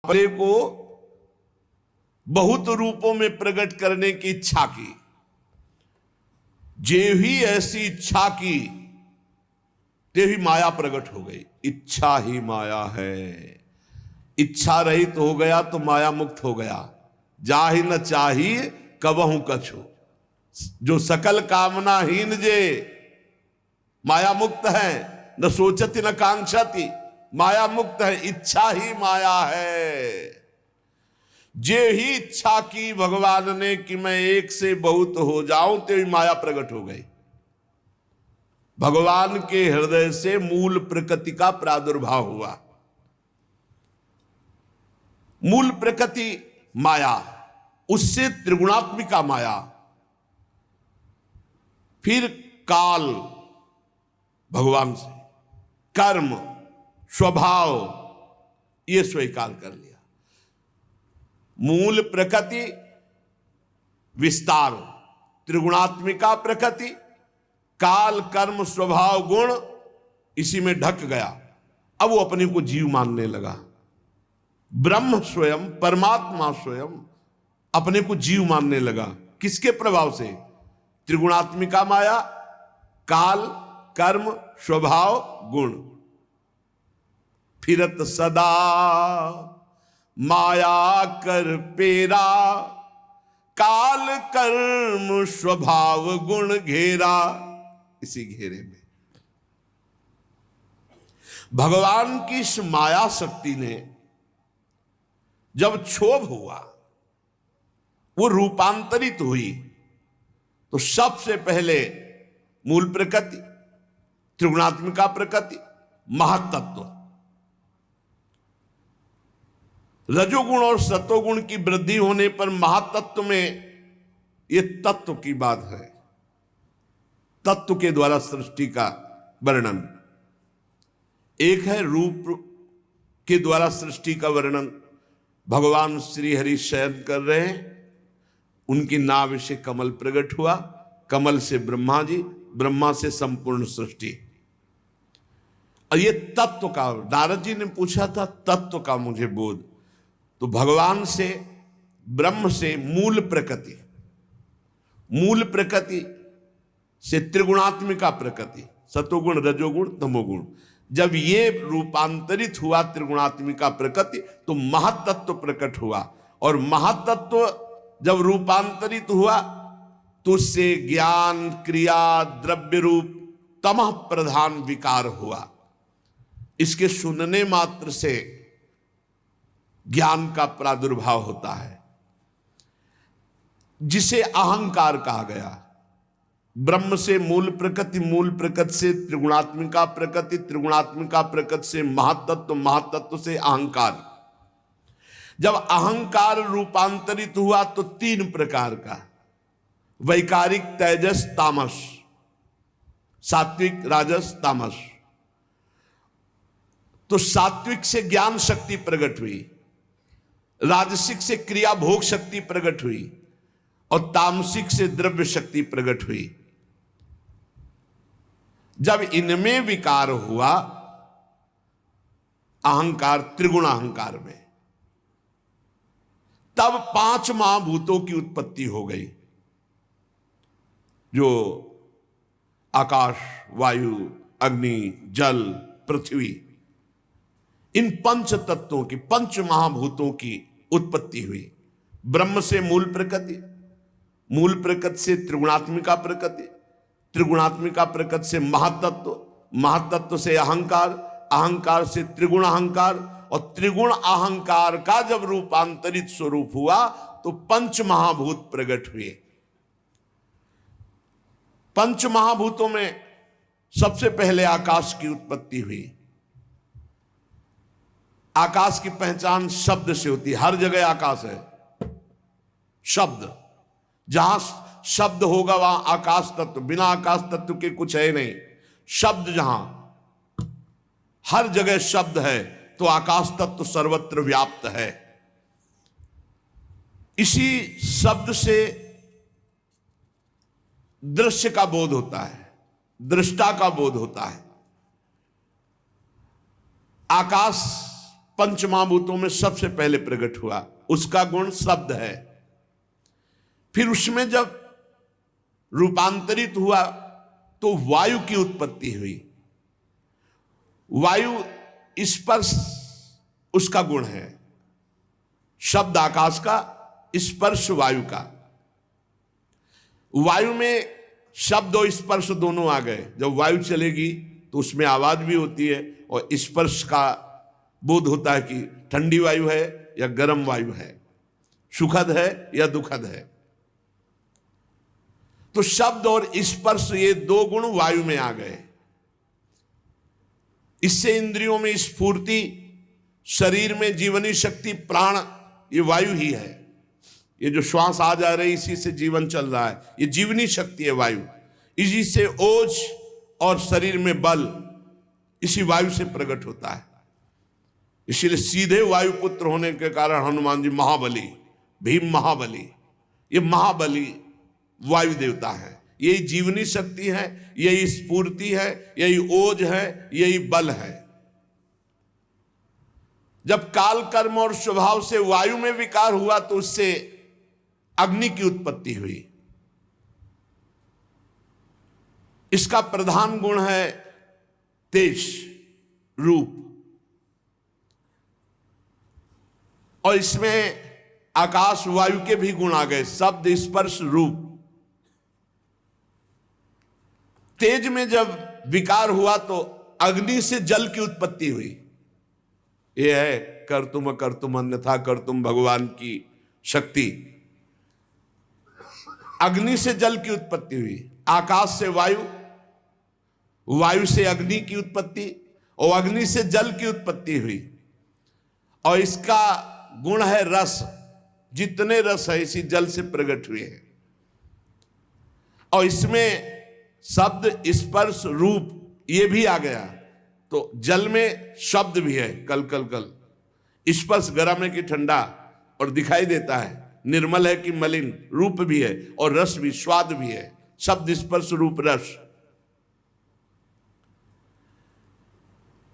अपने को बहुत रूपों में प्रकट करने की इच्छा की। जे ही ऐसी इच्छा की ते ही माया प्रकट हो गई। इच्छा ही माया है। इच्छा रहित हो गया तो माया मुक्त हो गया। जाहि न चाहिए कबहू कछु, जो सकल कामनाहीन जे माया मुक्त है। न सोचती न कांक्षती, माया मुक्त है। इच्छा ही माया है। जे ही इच्छा की भगवान ने कि मैं एक से बहुत हो जाऊं, तेरी माया प्रकट हो गई। भगवान के हृदय से मूल प्रकृति का प्रादुर्भाव हुआ। मूल प्रकृति माया, उससे त्रिगुणात्मिका माया, फिर काल भगवान से, कर्म, स्वभाव, ये स्वीकार कर लिया। मूल प्रकृति, विस्तार, त्रिगुणात्मिका प्रकृति, काल, कर्म, स्वभाव, गुण, इसी में ढक गया। अब वो अपने को जीव मानने लगा। ब्रह्म स्वयं, परमात्मा स्वयं अपने को जीव मानने लगा। किसके प्रभाव से? त्रिगुणात्मिका माया, काल, कर्म, स्वभाव, गुण। फिरत सदा माया कर पेरा, काल कर्म स्वभाव गुण घेरा। इसी घेरे में भगवान की इस माया शक्ति ने जब क्षोभ हुआ, वो रूपांतरित हुई, तो सबसे पहले मूल प्रकृति, त्रिगुणात्मिका प्रकृति, महत्तत्व, रजोगुण और सतोगुण की वृद्धि होने पर महत्तत्व में ये तत्व की बात है। तत्व के द्वारा सृष्टि का वर्णन। एक है रूप के द्वारा सृष्टि का वर्णन। भगवान श्री हरि शयन कर रहे हैं, उनकी नाभ से कमल प्रकट हुआ, कमल से ब्रह्मा जी, ब्रह्मा से संपूर्ण सृष्टि। और ये तत्व का, नारद जी ने पूछा था तत्व का मुझे बोध, तो भगवान से, ब्रह्म से मूल प्रकृति, मूल प्रकृति से त्रिगुणात्मिका प्रकृति, सतोगुण, रजोगुण, तमोगुण, जब ये रूपांतरित हुआ त्रिगुणात्मिका प्रकृति, तो महत्तत्व प्रकट हुआ। और महत्तत्व जब रूपांतरित हुआ तो उससे ज्ञान, क्रिया, द्रव्य रूप तमः प्रधान विकार हुआ। इसके सुनने मात्र से ज्ञान का प्रादुर्भाव होता है, जिसे अहंकार कहा गया। ब्रह्म से मूल प्रकृति, मूल प्रकृति से त्रिगुणात्मिका प्रकृति, त्रिगुणात्मिका प्रकृति से महत्तत्व, महत्तत्व से अहंकार। जब अहंकार रूपांतरित हुआ तो तीन प्रकार का, वैकारिक, तेजस, तामस, सात्विक, राजस, तामस। तो सात्विक से ज्ञान शक्ति प्रकट हुई, राजसिक से क्रिया भोग शक्ति प्रकट हुई, और तामसिक से द्रव्य शक्ति प्रकट हुई। जब इनमें विकार हुआ, अहंकार, त्रिगुण अहंकार में, तब पांच महाभूतों की उत्पत्ति हो गई, जो आकाश, वायु, अग्नि, जल, पृथ्वी, इन पंच तत्वों की, पंच महाभूतों की उत्पत्ति हुई। ब्रह्म से मूल प्रकृति, मूल प्रकृति से त्रिगुणात्मिका प्रकृति, त्रिगुणात्मिका प्रकृति से महातत्व, महातत्व से अहंकार, अहंकार से त्रिगुण अहंकार, और त्रिगुण अहंकार का जब रूपांतरित स्वरूप हुआ तो पंच महाभूत प्रकट हुए। पंच महाभूतों में सबसे पहले आकाश की उत्पत्ति हुई। आकाश की पहचान शब्द से होती है। हर जगह आकाश है। शब्द, जहां शब्द होगा वहां आकाश तत्व, बिना आकाश तत्व के कुछ है नहीं। शब्द जहां, हर जगह शब्द है, तो आकाश तत्व सर्वत्र व्याप्त है। इसी शब्द से दृश्य का बोध होता है, दृष्टा का बोध होता है। आकाश पंचमहाभूतों में सबसे पहले प्रकट हुआ, उसका गुण शब्द है। फिर उसमें जब रूपांतरित हुआ तो वायु की उत्पत्ति हुई। वायु स्पर्श उसका गुण है, शब्द आकाश का, स्पर्श वायु का। वायु में शब्द और स्पर्श दोनों आ गए। जब वायु चलेगी तो उसमें आवाज भी होती है और स्पर्श का बोध होता है कि ठंडी वायु है या गर्म वायु है, सुखद है या दुखद है। तो शब्द और स्पर्श ये दो गुण वायु में आ गए। इससे इंद्रियों में स्फूर्ति, शरीर में जीवनी शक्ति, प्राण, ये वायु ही है। ये जो श्वास आ जा रही, इसी से जीवन चल रहा है, ये जीवनी शक्ति है वायु। इसी से ओज और शरीर में बल इसी वायु से प्रकट होता है। इसीलिए सीधे वायुपुत्र होने के कारण हनुमान जी महाबली, भीम महाबली, ये महाबली वायु देवता है। यही जीवनी शक्ति है, यही स्फूर्ति है, यही ओज है, यही बल है। जब काल कर्म और स्वभाव से वायु में विकार हुआ तो उससे अग्नि की उत्पत्ति हुई। इसका प्रधान गुण है तेज रूप, और इसमें आकाश वायु के भी गुण आ गए, शब्द स्पर्श रूप। तेज में जब विकार हुआ तो अग्नि से जल की उत्पत्ति हुई। यह है कर तुम अन्यथा कर तुम भगवान की शक्ति। अग्नि से जल की उत्पत्ति हुई, आकाश से वायु, वायु से अग्नि की उत्पत्ति और अग्नि से जल की उत्पत्ति हुई। और इसका गुण है रस, जितने रस है इसी जल से प्रकट हुए हैं। और इसमें शब्द स्पर्श रूप ये भी आ गया। तो जल में शब्द भी है, कल कल कल, स्पर्श गर्म है कि ठंडा और दिखाई देता है, निर्मल है कि मलिन, रूप भी है और रस भी, स्वाद भी है। शब्द स्पर्श रूप रस।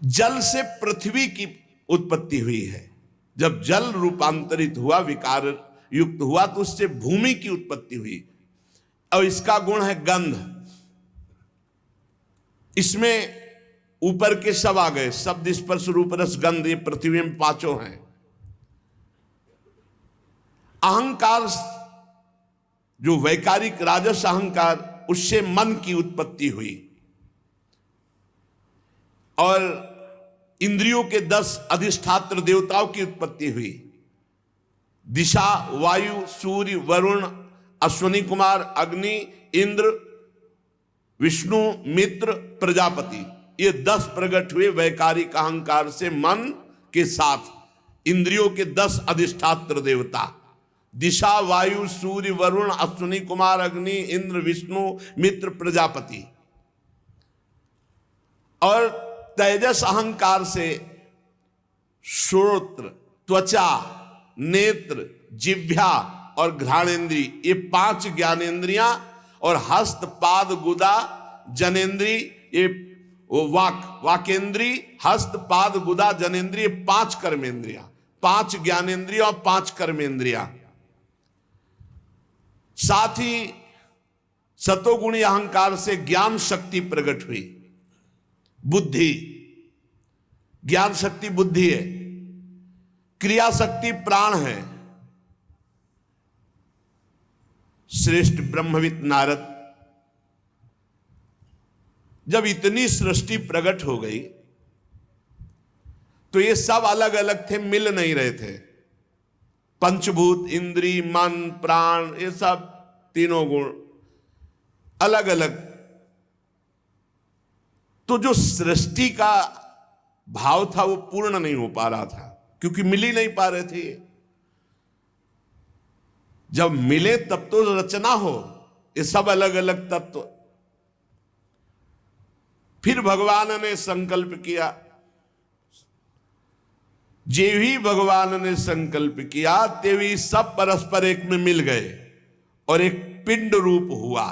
जल से पृथ्वी की उत्पत्ति हुई है। जब जल रूपांतरित हुआ, विकार युक्त हुआ, तो उससे भूमि की उत्पत्ति हुई। और इसका गुण है गंध। इसमें ऊपर के सब आ गए, शब्द स्पर्श रूप रस गंध, ये पृथ्वी में पांचों हैं। अहंकार, जो वैकारिक राजस अहंकार, उससे मन की उत्पत्ति हुई। और इंद्रियों के 10 अधिष्ठात्र देवताओं की उत्पत्ति हुई। दिशा, वायु, सूर्य, वरुण, अश्वनी कुमार, अग्नि, इंद्र, विष्णु, मित्र, प्रजापति, ये 10 प्रकट हुए वैकारिक अहंकार से मन के साथ। इंद्रियों के 10 अधिष्ठात्र देवता, दिशा, वायु, सूर्य, वरुण, अश्वनी कुमार, अग्नि, इंद्र, विष्णु, मित्र, प्रजापति। और तेजस अहंकार से श्रोत्र, त्वचा, नेत्र, जिह्वा और घ्राणेन्द्री, ये 5 ज्ञानेन्द्रियां, और हस्त, पाद, गुदा, जनेन्द्री, ये वाकेंद्री, हस्त, पाद, गुदा, जनेन्द्री, 5 कर्मेंद्रियां, 5 ज्ञानेन्द्रियां और 5 कर्मेंद्रियां। साथ ही सतोगुणी अहंकार से ज्ञान शक्ति प्रकट हुई। बुद्धि, ज्ञान शक्ति बुद्धि है, क्रिया शक्ति प्राण है। श्रेष्ठ ब्रह्मविद नारद, जब इतनी सृष्टि प्रकट हो गई तो ये सब अलग अलग थे, मिल नहीं रहे थे। पंचभूत, इंद्री, मन, प्राण, ये सब तीनों गुण अलग अलग। तो जो सृष्टि का भाव था वो पूर्ण नहीं हो पा रहा था, क्योंकि मिल ही नहीं पा रहे थे। जब मिले तब तो रचना हो, ये सब अलग अलग तत्व। फिर भगवान ने संकल्प किया, जेवी भगवान ने संकल्प किया तेवी सब परस्पर एक में मिल गए और एक पिंड रूप हुआ,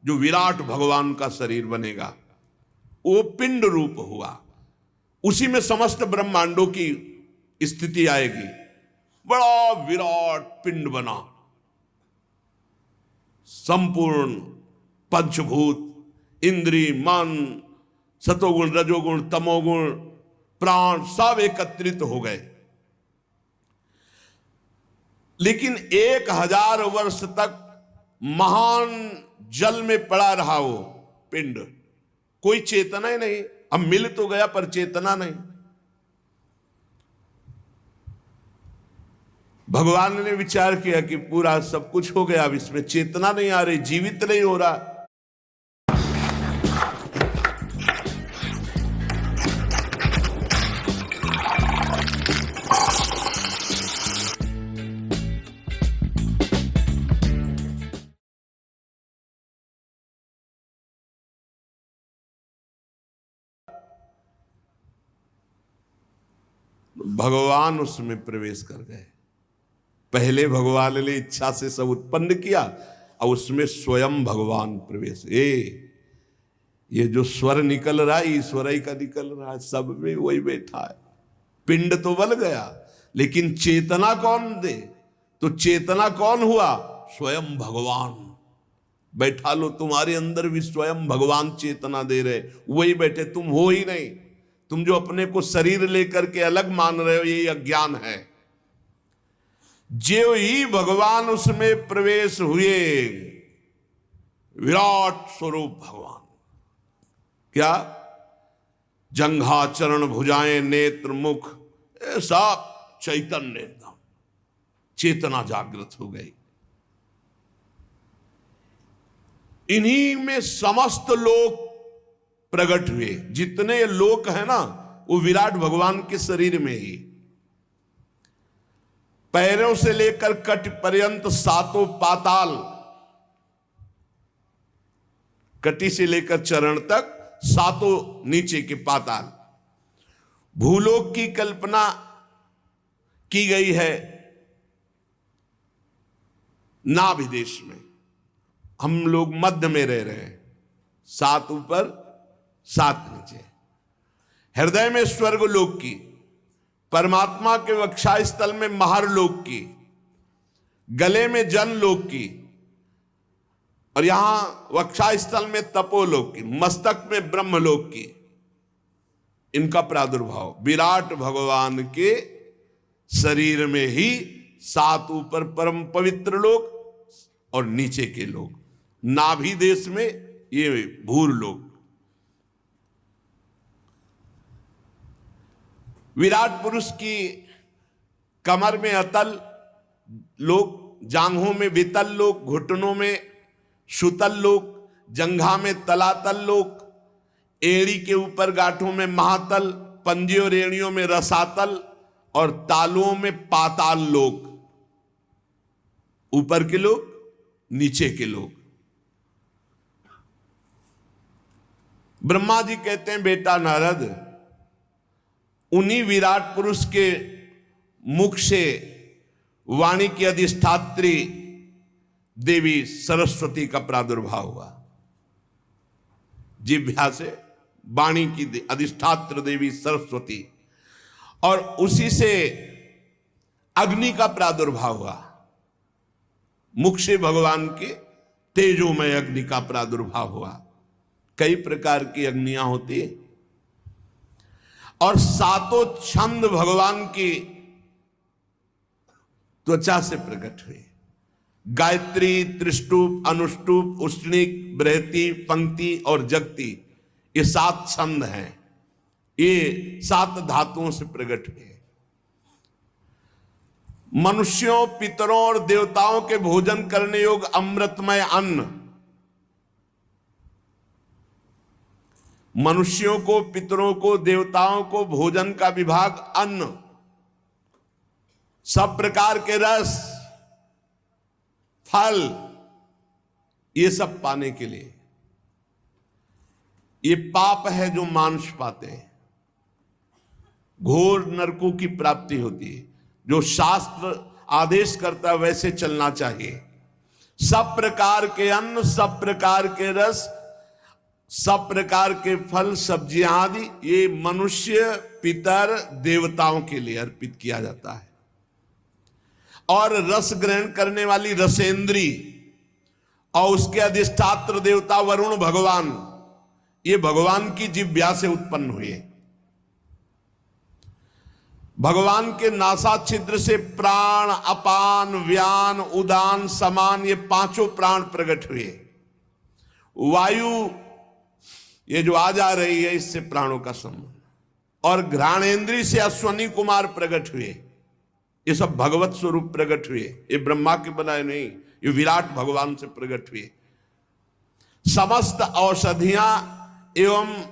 जो विराट भगवान का शरीर बनेगा। वो पिंड रूप हुआ, उसी में समस्त ब्रह्मांडों की स्थिति आएगी। बड़ा विराट पिंड बना, संपूर्ण पंचभूत, इंद्री, मन, सतोगुण, रजोगुण, तमोगुण, प्राण सब एकत्रित हो गए। लेकिन 1000 वर्ष तक महान जल में पड़ा रहा वो पिंड, कोई चेतना ही नहीं। अब मिल तो गया पर चेतना नहीं। भगवान ने विचार किया कि पूरा सब कुछ हो गया, अब इसमें चेतना नहीं आ रही, जीवित नहीं हो रहा। भगवान उसमें प्रवेश कर गए। पहले भगवान ने इच्छा से सब उत्पन्न किया और उसमें स्वयं भगवान प्रवेश। ये जो स्वर निकल रहा है ईश्वर ही का निकल रहा है, सब में वही बैठा है। पिंड तो बन गया, लेकिन चेतना कौन दे? तो चेतना कौन हुआ? स्वयं भगवान। बैठा लो, तुम्हारे अंदर भी स्वयं भगवान चेतना दे रहे, वही बैठे, तुम हो ही नहीं। तुम जो अपने को शरीर लेकर के अलग मान रहे हो, यही अज्ञान है। जो ही भगवान उसमें प्रवेश हुए, विराट स्वरूप भगवान। क्या? जंघा, चरण, भुजाएं, नेत्र, मुख, सब चैतन्य, एकदम चेतना जागृत हो गई। इन्हीं में समस्त लोक प्रकट हुए। जितने लोक है ना, वो विराट भगवान के शरीर में ही। पैरों से लेकर कट पर्यंत सातों पाताल, कटी से लेकर चरण तक सातों नीचे के पाताल। भूलोक की कल्पना की गई है नाभि देश में। हम लोग मध्य में रह रहे हैं, 7 ऊपर 7 नीचे। हृदय में स्वर्ग लोक की, परमात्मा के वक्षा स्थल में महर लोक की, गले में जन लोक की, और यहां वक्षा स्थल में तपोलोक की, मस्तक में ब्रह्मलोक की। इनका प्रादुर्भाव विराट भगवान के शरीर में ही 7 ऊपर परम पवित्र लोक और नीचे के लोक। नाभि देश में ये भूर लोक। विराट पुरुष की कमर में अतल लोक, जांघों में वितल लोक, घुटनों में सुतल लोक, जंघा में तलातल लोक, एड़ी के ऊपर गांठों में महातल, पंजे और एड़ियों में रसातल और तालुओं में पाताल लोक। ऊपर के लोक, नीचे के लोक। ब्रह्मा जी कहते हैं, बेटा नारद, उन्हीं विराट पुरुष के मुख से वाणी की अधिष्ठात्री देवी सरस्वती का प्रादुर्भाव हुआ। जिह्वा से वाणी की अधिष्ठात्र देवी सरस्वती, और उसी से अग्नि का प्रादुर्भाव हुआ। मुख से भगवान के तेजोमय अग्नि का प्रादुर्भाव हुआ। कई प्रकार की अग्नियां होती है, और 7 छंद भगवान की त्वचा से प्रकट हुए। गायत्री, त्रिष्टुप, अनुष्टुप, उष्णिक, बृहति, पंक्ति और जगति, ये 7 छंद हैं। ये 7 धातुओं से प्रकट हुए। मनुष्यों, पितरों और देवताओं के भोजन करने योग्य अमृतमय अन्न, मनुष्यों को, पितरों को, देवताओं को भोजन का विभाग अन्न, सब प्रकार के रस, फल, ये सब पाने के लिए। ये पाप है जो मांस पाते हैं, घोर नरकों की प्राप्ति होती है। जो शास्त्र आदेश करता है वैसे चलना चाहिए। सब प्रकार के अन्न, सब प्रकार के रस, सब प्रकार के फल सब्जियां आदि ये मनुष्य पितर देवताओं के लिए अर्पित किया जाता है। और रस ग्रहण करने वाली रसेंद्री और उसके अधिष्ठात्र देवता वरुण भगवान, ये भगवान की जिह्वा से उत्पन्न हुए। भगवान के नासा छिद्र से प्राण, अपान, व्यान, उदान, समान, ये पांचों प्राण प्रकट हुए। वायु ये जो आ जा रही है, इससे प्राणों का संबंध। और घ्राणेन्द्री से अश्वनी कुमार प्रकट हुए। ये सब भगवत स्वरूप प्रकट हुए, ये ब्रह्मा के बनाए नहीं, ये विराट भगवान से प्रकट हुए। समस्त औषधियां एवं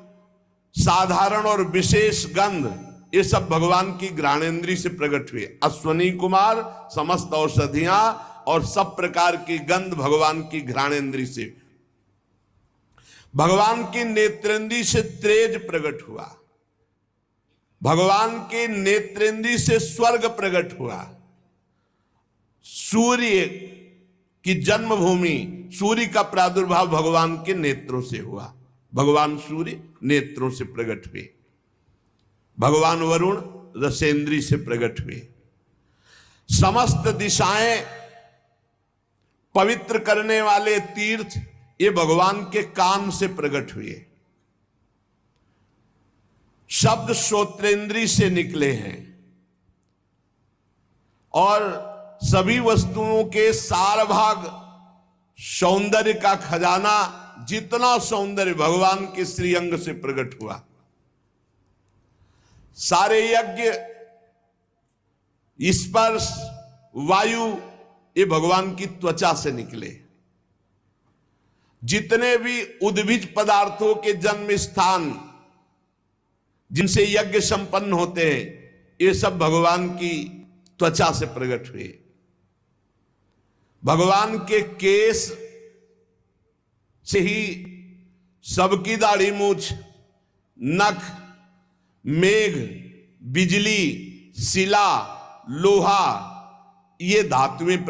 साधारण और विशेष गंध, ये सब भगवान की घ्राणेन्द्री से प्रकट हुए। अश्वनी कुमार, समस्त औषधियां और सब प्रकार की गंध भगवान की घ्राणेन्द्री से। भगवान की नेत्रेंद्री से तेज प्रकट हुआ। भगवान के नेत्रेंद्री से स्वर्ग प्रकट हुआ। सूर्य की जन्मभूमि, सूर्य का प्रादुर्भाव भगवान के नेत्रों से हुआ। भगवान सूर्य नेत्रों से प्रकट हुए। भगवान वरुण रसेंद्री से प्रकट हुए। समस्त दिशाएं पवित्र करने वाले तीर्थ, ये भगवान के कान से प्रकट हुए। शब्द श्रोत्रेंद्री से निकले हैं। और सभी वस्तुओं के सार भाग सौंदर्य का खजाना, जितना सौंदर्य भगवान के श्रीअंग से प्रकट हुआ। सारे यज्ञ, स्पर्श, वायु, ये भगवान की त्वचा से निकले। जितने भी उद्भिज पदार्थों के जन्म स्थान जिनसे यज्ञ संपन्न होते हैं, ये सब भगवान की त्वचा से प्रकट हुए। भगवान के केश से ही सबकी दाढ़ी मूछ, नख, मेघ, बिजली, शिला, लोहा, ये धातुएं